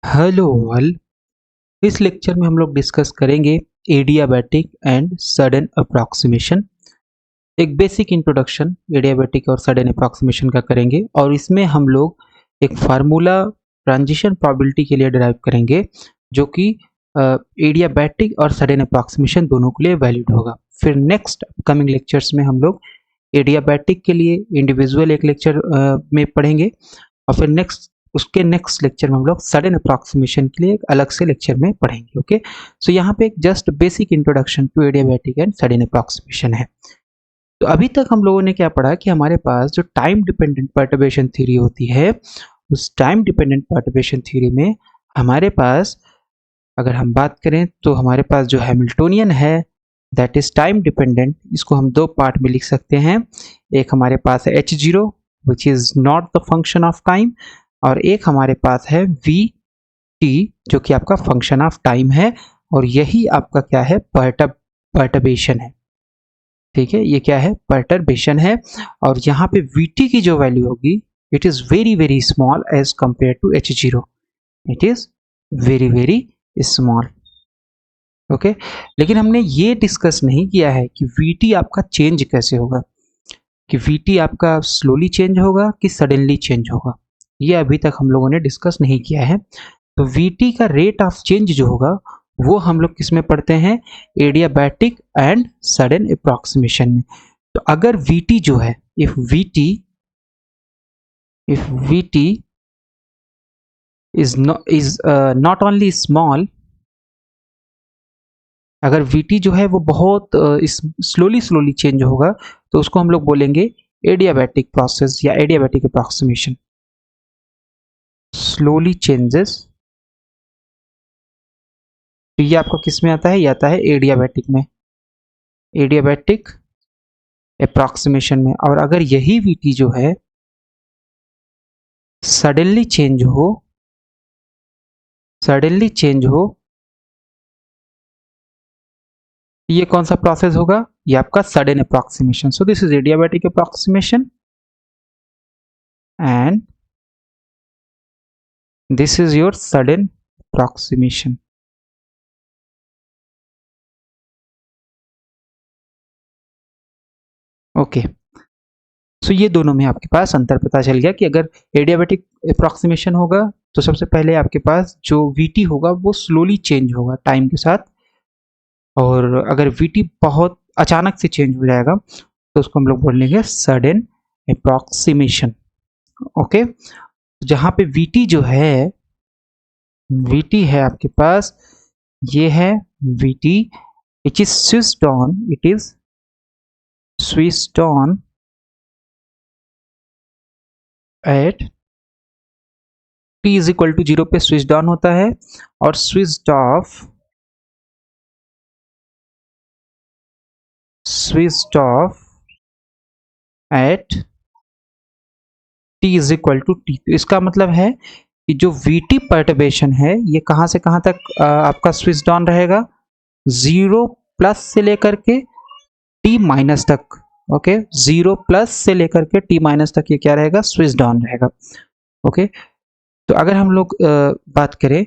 Hello all. इस lecture में हम लोग डिस्कस करेंगे एडियाबैटिक एंड सडन अप्रॉक्सीमेशन। एक बेसिक इंट्रोडक्शन एडियाबैटिक और सडन अप्रॉक्सीमेशन का करेंगे और इसमें हम लोग एक फार्मूला ट्रांजिशन प्रोबेबिलिटी के लिए डिराइव करेंगे जो कि एडियाबैटिक और सडन अप्रॉक्सीमेशन दोनों के लिए वैलिड होगा। फिर नेक्स्ट अपकमिंग लेक्चर्स में हम लोग एडियाबैटिक के लिए इंडिविजुअल एक लेक्चर में पढ़ेंगे और फिर उसके नेक्स्ट लेक्चर में हम लोग सडन अप्रॉक्सीमेशन के लिए एक अलग से लेक्चर में पढ़ेंगे। ओके, सो यहाँ पे एक just basic introduction to adiabatic and sudden approximation है। तो अभी तक हम लोगों ने क्या पढ़ा कि हमारे पास जो टाइम डिपेंडेंट पर्टर्बेशन थ्योरी होती है, उस टाइम डिपेंडेंट पर्टर्बेशन थ्योरी में हमारे पास अगर हम बात करें तो हमारे पास जो हैमिल्टोनियन है दैट इज टाइम डिपेंडेंट, इसको हम दो पार्ट में लिख सकते हैं। एक हमारे पास है h0 which is not the function of time और एक हमारे पास है vt जो कि आपका फंक्शन ऑफ टाइम है और यही आपका क्या है, पर्टर्बेशन है। ठीक है, ये क्या है, पर्टर्बेशन है। और यहाँ पे vt की जो वैल्यू होगी it is very very small as compare to h0, it is very very small. Okay, लेकिन हमने ये डिस्कस नहीं किया है कि vt आपका चेंज कैसे होगा, कि vt आपका स्लोली चेंज होगा कि सडनली चेंज होगा, ये अभी तक हम लोगों ने डिस्कस नहीं किया है। तो vt का रेट ऑफ चेंज जो होगा वो हम लोग किस में पढ़ते हैं, एडियाबैटिक एंड सडन अप्रॉक्सीमेशन में। तो अगर vt जो है, if vt is not only small, अगर vt जो है वो बहुत स्लोली चेंज होगा तो उसको हम लोग बोलेंगे एडियाबैटिक प्रोसेस या एडियाबैटिक अप्रॉक्सीमेशन। स्लोली चेंजेस, तो ये आपको किस में आता है, ये आता है एडियाबैटिक में, एडियाबैटिक अप्रॉक्सीमेशन में। और अगर यही vt जो है सडनली चेंज हो, ये कौन सा प्रोसेस होगा, ये आपका sudden approximation. So this is adiabatic approximation and this is your sudden approximation. Okay, so ये दोनों में आपके पास अंतर पता चल गया कि अगर एडियाबैटिक अप्रॉक्सीमेशन होगा तो सबसे पहले आपके पास जो vt होगा वो स्लोली चेंज होगा टाइम के साथ, और अगर vt बहुत अचानक से चेंज हो जाएगा तो उसको हम लोग बोलेंगे सडन अप्रॉक्सीमेशन। ओके, जहां पे vt जो है, vt है आपके पास, ये है vt which is switched on, it is switched on at t is equal to 0 पे स्विच ऑन होता है और switch off at t is equal to t। तो इसका मतलब है कि जो vt पर्टर्बेशन है ये कहां से कहां तक आपका स्विच ऑन रहेगा, 0 प्लस से लेकर के t माइनस तक। ओके, 0 प्लस से लेकर के t माइनस तक ये क्या रहेगा, स्विच ऑन रहेगा। ओके, तो अगर हम लोग बात करें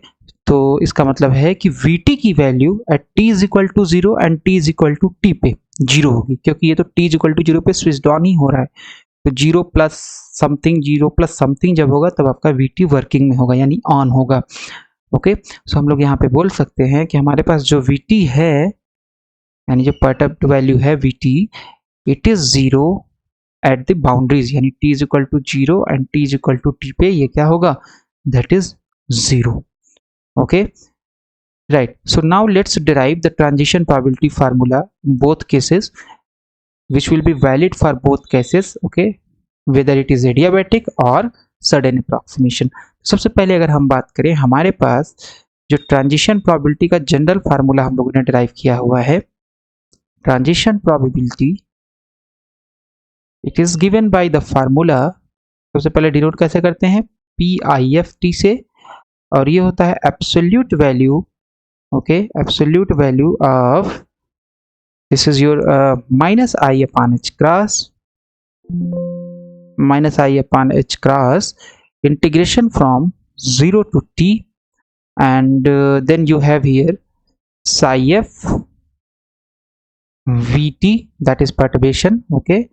तो इसका मतलब है कि vt की value at t is equal to 0 and t is equal to t पे 0 होगी, क्योंकि ये तो t इज इक्वल टू 0 पे स्विच ऑन ही हो रहा है। तो 0 प्लस समथिंग जब होगा तब आपका vt वर्किंग में होगा यानी ऑन होगा। ओके, सो हम लोग यहाँ पे बोल सकते हैं कि हमारे पास जो vt है यानी जो पर्टर्ब्ड वैल्यू है vt, it is 0 at the boundaries, यानी t is equal to 0 and t is equal to t पे ये क्या होगा, that is 0। Okay, right, so now let's derive the transition probability formula in both cases which will be valid for both cases, okay, whether it is adiabatic or sudden approximation। सबसे पहले अगर हम बात करें, हमारे पास जो ट्रांजिशन प्रोबेबिलिटी का general formula हम लोगों ने डिराइव किया हुआ है, transition probability it is given by the formula, सबसे पहले डिनोट कैसे करते हैं, PIFT से, और ये होता है absolute value, okay, absolute value of, this is your minus I upon h cross, integration from 0 to t and then you have here psi f vt, that is perturbation, okay,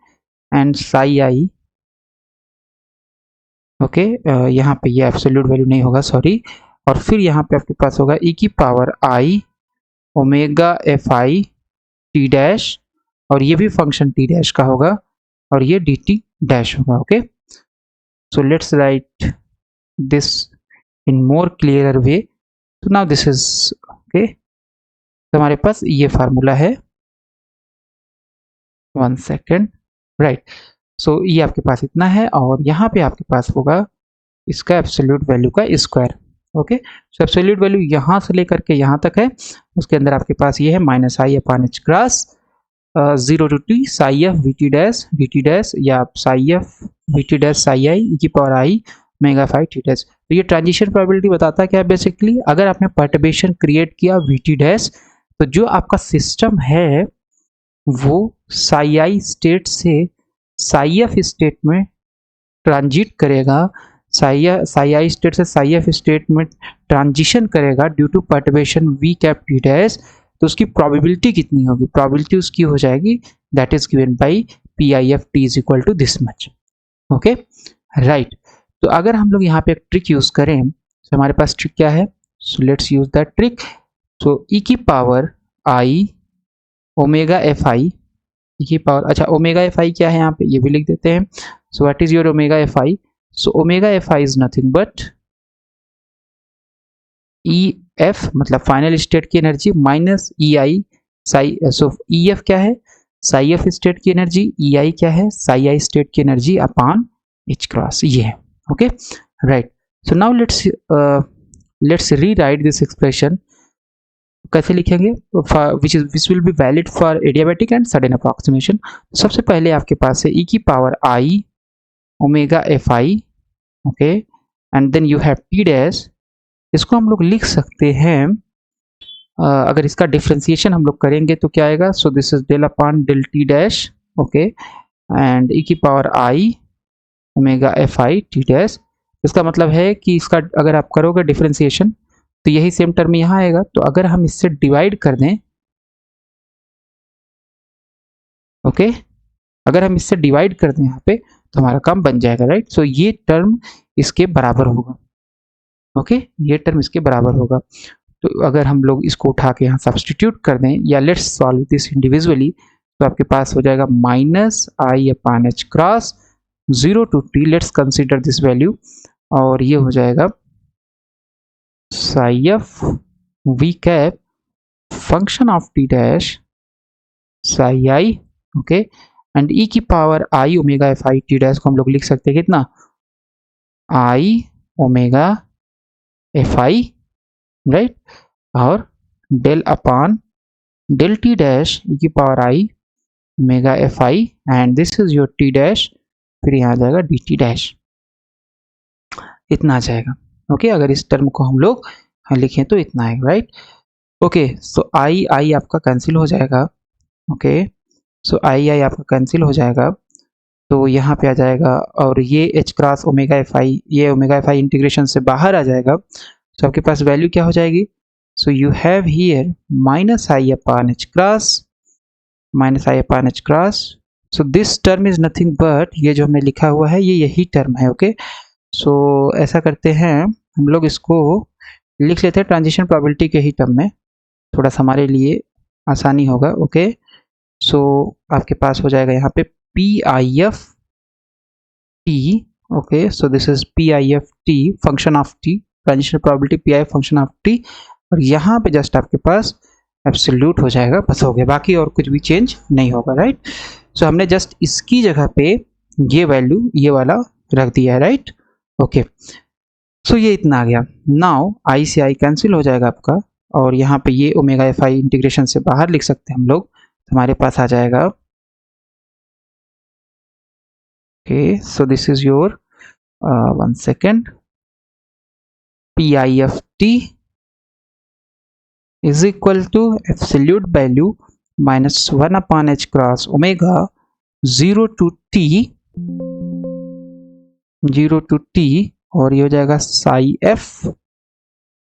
and psi I, okay यहाँ पे ये absolute value नहीं होगा, sorry, और फिर यहाँ पे आपके पास होगा e की power i omega F I T dash, और ये भी फंक्शन टी डैश का होगा, और ये डी टी डैश होगा, okay. So let's right this in more clear way. तो नाउ दिस इज ओके, तो हमारे पास ये फार्मूला है, 1 सेकेंड, राइट। सो ये आपके पास इतना है, और यहाँ पे आपके पास होगा इसका एब्सोल्यूट वैल्यू का स्क्वायर, ओके। सो एब्सोल्यूट वैल्यू यहाँ से लेकर के यहाँ तक है, उसके अंदर आपके पास ये है minus I upon H cross 0 to T psi F V T dash या psi F V T dash psi I E की power I omega phi T dash. तो ये ट्रांजिशन प्रोबेबिलिटी बताता है क्या, बेसिकली अगर आपने पर्टर्बेशन क्रिएट किया वी टी डैश, तो जो आपका सिस्टम है वो साई आई स्टेट से साई एफ स्टेट में ट्रांजिट करेगा, साई आई स्टेट से साई एफ स्टेट में ट्रांजिशन करेगा due to perturbation v cap t dash. तो उसकी प्रोबेबिलिटी कितनी होगी, प्रोबेबिलिटी उसकी हो जाएगी that is given by p I F T is equal to this much, okay, right. तो अगर हम लोग यहाँ पे एक ट्रिक यूज करें, तो हमारे पास ट्रिक क्या है, so let's use that trick. So E की power I omega F I, E की पावर, अच्छा ओमेगा एफ आई क्या है यहाँ पे, ये भी लिख देते हैं। So what is your omega F I, so omega F I is nothing but E F मतलब फाइनल स्टेट की एनर्जी माइनस ई आई साई, सो ई एफ क्या है, साई एफ स्टेट की एनर्जी, ई आई क्या है, साई आई स्टेट की एनर्जी अपान एच क्रॉस, ये है, okay, right. So now let's rewrite this expression. कैसे लिखेंगे, विच will be valid for adiabatic and sudden approximation. सबसे पहले आपके पास है ई की power I omega F i, okay, and then you have t dash. इसको हम लोग लिख सकते हैं, अगर इसका डिफ्रेंसिएशन हम लोग करेंगे तो क्या आएगा, so this is del upon del T dash, okay, and E की power I omega F I T dash. इसका मतलब है कि इसका अगर आप करोगे डिफ्रेंसिएशन तो यही सेम टर्म यहाँ आएगा। तो अगर हम इससे डिवाइड कर दें, ओके, अगर हम इससे डिवाइड कर दें यहाँ पे तो हमारा काम बन जाएगा, राइट। सो ये टर्म इसके बराबर होगा, ओके, ये टर्म इसके बराबर होगा। तो अगर हम लोग इसको उठा के यहाँ सब्सटीट्यूट कर दें, या लेट्स सॉल्व दिस इंडिविजुअली, तो आपके पास हो जाएगा minus I upon H cross 0 to T, let's consider this value, और ये हो जाएगा psi F V cap function of T dash psi I, okay, and E की power I omega F I T dash को हम लोग लिख सकते हैं कितना, I omega F I, right, और del upon del T dash E की power I omega F I, and this is your T dash, फिर यहाँ आ जाएगा डी टी डैश, इतना आ जाएगा, ओके। अगर इस टर्म को हम लोग लिखें तो इतना आएगा, राइट, ओके। सो आई आई आपका कैंसिल हो जाएगा, ओके, सो आई आई आपका कैंसिल हो जाएगा, तो यहाँ पे आ जाएगा, और ये H cross omega F I, ये ओमेगा एफ आई इंटीग्रेशन से बाहर आ जाएगा, तो आपके पास वैल्यू क्या हो जाएगी, so you have here minus I upon H cross, minus I upon H cross. So this term is nothing but, ये जो हमने लिखा हुआ है ये यही टर्म है, ओके। सो ऐसा करते हैं, हम लोग इसको लिख लेते हैं ट्रांजिशन प्रोबेबिलिटी के ही टर्म में, थोड़ा सा हमारे लिए आसानी होगा, ओके। सो आपके पास हो जाएगा यहाँ पे P I F T, okay, so this is P I F T function of T, transition probability P I function of T, और यहाँ पे जस्ट आपके पास एब्सोल्यूट हो जाएगा, बस हो गया, बाकी और कुछ भी चेंज नहीं होगा, राइट। सो हमने जस्ट इसकी जगह पे ये वैल्यू ये वाला रख दिया है, राइट, ओके। सो ये इतना आ गया। नाउ आई से आई कैंसिल हो जाएगा आपका, और यहाँ पे ये ओमेगा एफ आई इंटीग्रेशन से बाहर लिख सकते हैं हम लोग, तो हमारे पास आ जाएगा, okay, so this is your 1 second, P I F T is equal to absolute value minus 1 upon h cross omega 0 to t, और ये हो जाएगा साई एफ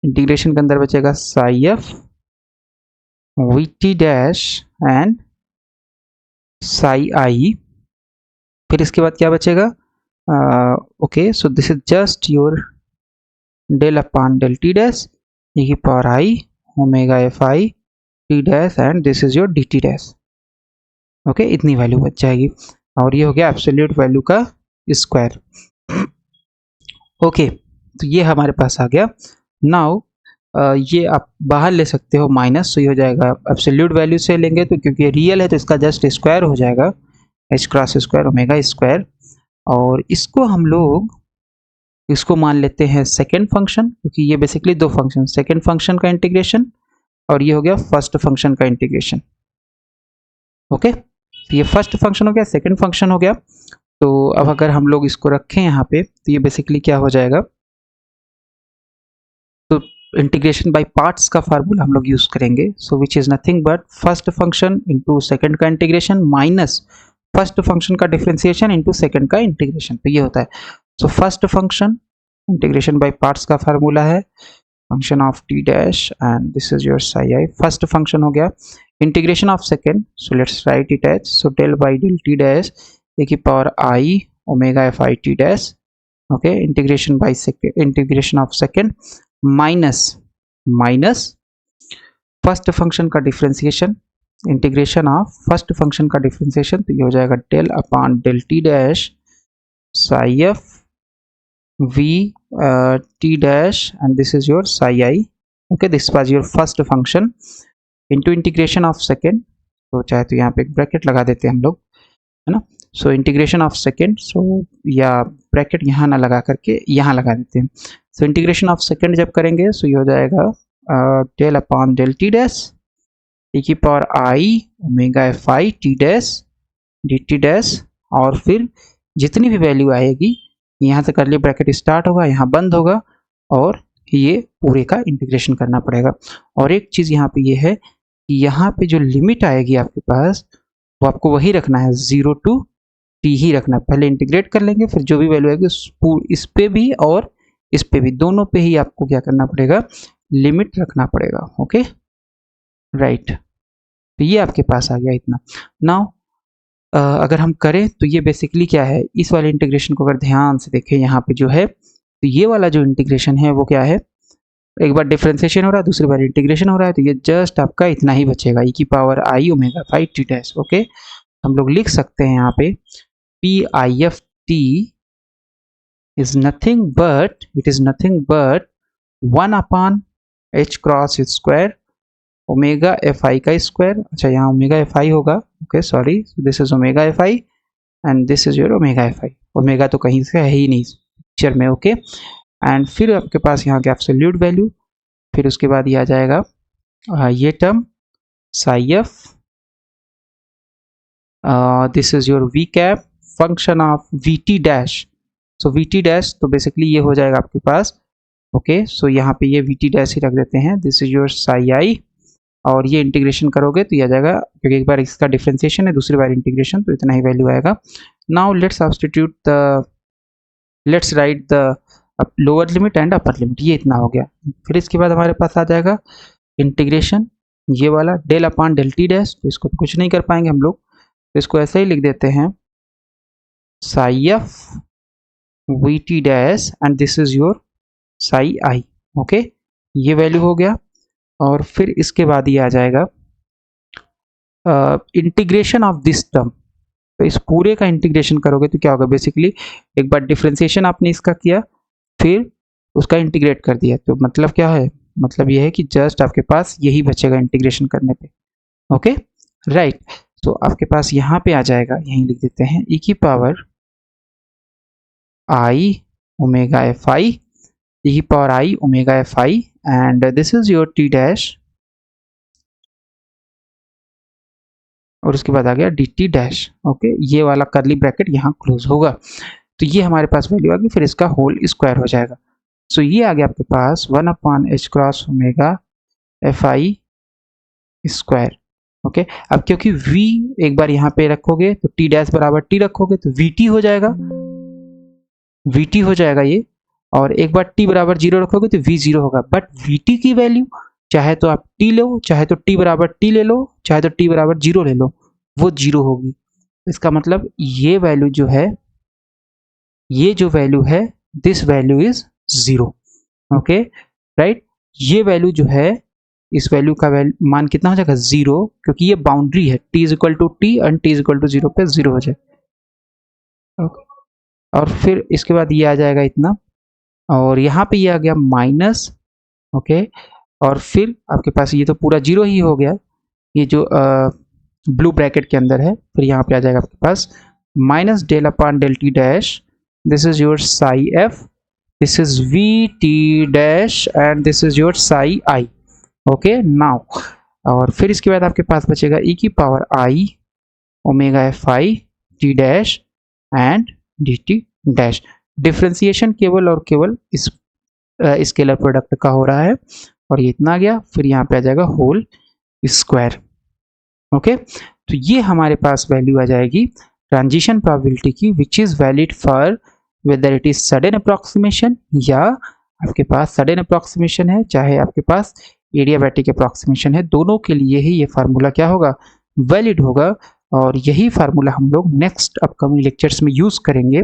इंटीग्रेशन के अंदर बचेगा psi F V T dash and psi I. फिर इसके बाद क्या बचेगा, okay so this is just your del upon del T dash e की power I omega F I T dash and this is your D T dash. Okay, इतनी value बच जाएगी और ये हो गया एब्सोल्यूट वैल्यू का स्क्वायर। ओके, तो ये हमारे पास आ गया। नाउ ये आप बाहर ले सकते हो माइनस, तो ये हो जाएगा एब्सोल्यूट वैल्यू से लेंगे तो क्योंकि ये रियल है तो इसका जस्ट स्क्वायर हो जाएगा H cross square omega square. और इसको हम लोग इसको मान लेते हैं सेकेंड फंक्शन, क्योंकि ये बेसिकली दो फंक्शन, सेकेंड फंक्शन का इंटीग्रेशन और ये हो गया फर्स्ट फंक्शन का इंटीग्रेशन। ओके, तो ये फर्स्ट फंक्शन हो गया, सेकेंड फंक्शन हो गया। तो अब अगर हम लोग इसको रखें यहाँ पे तो ये बेसिकली क्या हो जाएगा, तो इंटीग्रेशन बाय पार्ट्स का फार्मूला हम लोग यूज करेंगे। So which is nothing but first function into second का इंटीग्रेशन माइनस फर्स्ट फंक्शन का डिफरेंशिएशन इंटू सेकेंड का इंटीग्रेशन। तो ये होता है, so first function integration by parts का फार्मूला है function of T dash and this is your psi I. First function हो गया integration of second, so let's write it as so del by del T dash A की power I omega F I T dash. Okay, integration by second, integration of second minus first function का differentiation, integration of first function का differentiation, तो ये हो जाएगा del upon del T dash psi F V T dash and this is your psi I. Okay, this was your first function into integration of second, तो चाहे तो यहाँ पे एक ब्रैकेट लगा देते हैं हम लोग, है ना। सो इंटीग्रेशन ऑफ सेकेंड, सो या ब्रैकेट यहाँ ना लगा करके यहाँ लगा देते हैं। सो इंटीग्रेशन ऑफ सेकेंड जब करेंगे सो ये हो जाएगा del upon del T dash e की power I omega F I T dash d T dash, और फिर जितनी भी वैल्यू आएगी यहाँ से करली ब्रैकेट स्टार्ट होगा, यहाँ बंद होगा और ये पूरे का इंटीग्रेशन करना पड़ेगा। और एक चीज़ यहाँ पे ये है कि यहाँ पे जो लिमिट आएगी आपके पास वो आपको वही रखना है, 0 to t ही रखना है। पहले इंटीग्रेट कर लेंगे, फिर जो भी वैल्यू आएगी इस पे भी और इस पे भी, दोनों पे ही आपको क्या करना पड़ेगा, लिमिट रखना पड़ेगा। ओके राइट, तो ये आपके पास आ गया इतना। नाउ अगर हम करें तो ये बेसिकली क्या है, इस वाले इंटीग्रेशन को अगर ध्यान से देखें यहाँ पे जो है, तो ये वाला जो इंटीग्रेशन है वो क्या है, एक बार डिफरेंशिएशन हो रहा है, दूसरी बार इंटीग्रेशन हो रहा है, तो ये जस्ट आपका इतना ही बचेगा e की पावर आई omega phi T dash. Okay, हम लोग लिख सकते हैं यहाँ पे P I F T is nothing but, it is nothing but 1 upon H cross square omega F I का स्क्वायर। अच्छा, यहाँ ओमेगा एफ आई होगा, okay sorry, this is omega F I and this is your omega F I. Omega तो कहीं से है ही नहीं picture में। ओके, एंड फिर आपके पास यहाँ के एब्सोल्यूट वैल्यू, फिर उसके बाद ये आ जाएगा ये term psi F, this is your v cap function of v T dash. So v T dash तो बेसिकली ये हो जाएगा आपके पास। ओके, सो यहाँ पे ये वी टी डैश ही रख देते हैं, दिस इज योर साई आई, और ये इंटीग्रेशन करोगे तो ये आ जाएगा, क्योंकि एक बार इसका डिफरेंशिएशन है, दूसरी बार इंटीग्रेशन, तो इतना ही वैल्यू आएगा। Now let's substitute the, let's write the lower limit and upper limit, ये इतना हो गया। फिर इसके बाद हमारे पास आ जाएगा इंटीग्रेशन ये वाला del upon del T dash, तो इसको तो कुछ नहीं कर पाएंगे हम लोग, तो इसको ऐसे ही लिख देते हैं Sai F V T dash and this is your psi I. Okay, ये वैल्यू हो गया। और फिर इसके बाद ये आ जाएगा इंटीग्रेशन ऑफ दिस टर्म, तो इस पूरे का इंटीग्रेशन करोगे तो क्या होगा, बेसिकली एक बार डिफरेंशिएशन आपने इसका किया, फिर उसका इंटीग्रेट कर दिया, तो मतलब क्या है, मतलब ये है कि जस्ट आपके पास यही बचेगा इंटीग्रेशन करने पे। ओके राइट, तो आपके पास यहाँ पे आ जाएगा, यहीं लिख देते हैं e की power I omega F I, e की power I omega F I and this is your T dash, और उसके बाद आ गया डी टी डैश। ओके, ये वाला करली ब्रैकेट यहाँ क्लोज होगा, तो ये हमारे पास वैल्यू आ गई, फिर इसका होल स्क्वायर हो जाएगा। सो ये आ गया आपके पास 1 upon H cross omega F I square. Okay, अब क्योंकि v एक बार यहाँ पे रखोगे तो t डैश बराबर t रखोगे तो vt हो जाएगा, vt हो जाएगा ये, और एक बार t बराबर 0 रखोगे तो v 0 होगा, बट vt की वैल्यू चाहे तो आप t लो, चाहे तो t बराबर t ले लो, चाहे तो t बराबर 0 ले लो, वो 0 होगी। इसका मतलब ये वैल्यू जो है, ये जो वैल्यू है, this value is 0। Okay right, ये वैल्यू जो है, इस वैल्यू का मान कितना हो जाएगा 0, क्योंकि ये बाउंड्री है, t is equal to t and t is equal to 0 पे 0 हो जाए। ओके, और फिर इसके बाद ये आ जाएगा इतना, और यहाँ पे ये आ गया माइनस। ओके, और फिर आपके पास ये तो पूरा 0 ही हो गया, ये जो ब्लू ब्रैकेट के अंदर है, फिर यहाँ पे आ जाएगा आपके पास minus del upon del T dash, this is your psi F, this is V T dash and this is your psi I. Okay now, और फिर इसके बाद आपके पास बचेगा ई की power I omega F I T dash and D T dash. Differentiation केवल और केवल इस स्केलर प्रोडक्ट का हो रहा है, और ये इतना आ गया, फिर यहाँ पे आ जाएगा होल स्क्वायर। ओके, तो ये हमारे पास वैल्यू आ जाएगी ट्रांजिशन प्रोबेबिलिटी की, which is valid for whether it is sudden approximation, या आपके पास सडन अप्रॉक्सीमेशन है, चाहे आपके पास एडियाबैटिक अप्रॉक्सीमेशन है, दोनों के लिए ही ये फार्मूला क्या होगा, वैलिड होगा। और यही फार्मूला हम लोग नेक्स्ट अपकमिंग लेक्चर्स में यूज करेंगे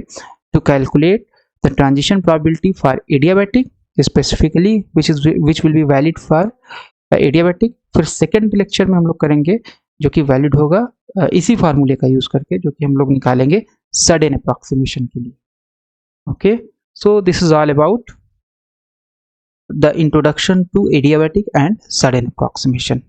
to calculate the transition probability for adiabatic specifically, which will be valid for adiabatic. फिर सेकेंड लेक्चर में हम लोग करेंगे जो कि वैलिड होगा इसी फार्मूले का यूज करके, जो कि हम लोग निकालेंगे सडन अप्रॉक्सीमेशन के लिए। Okay, so this is all about the introduction to adiabatic and sudden approximation.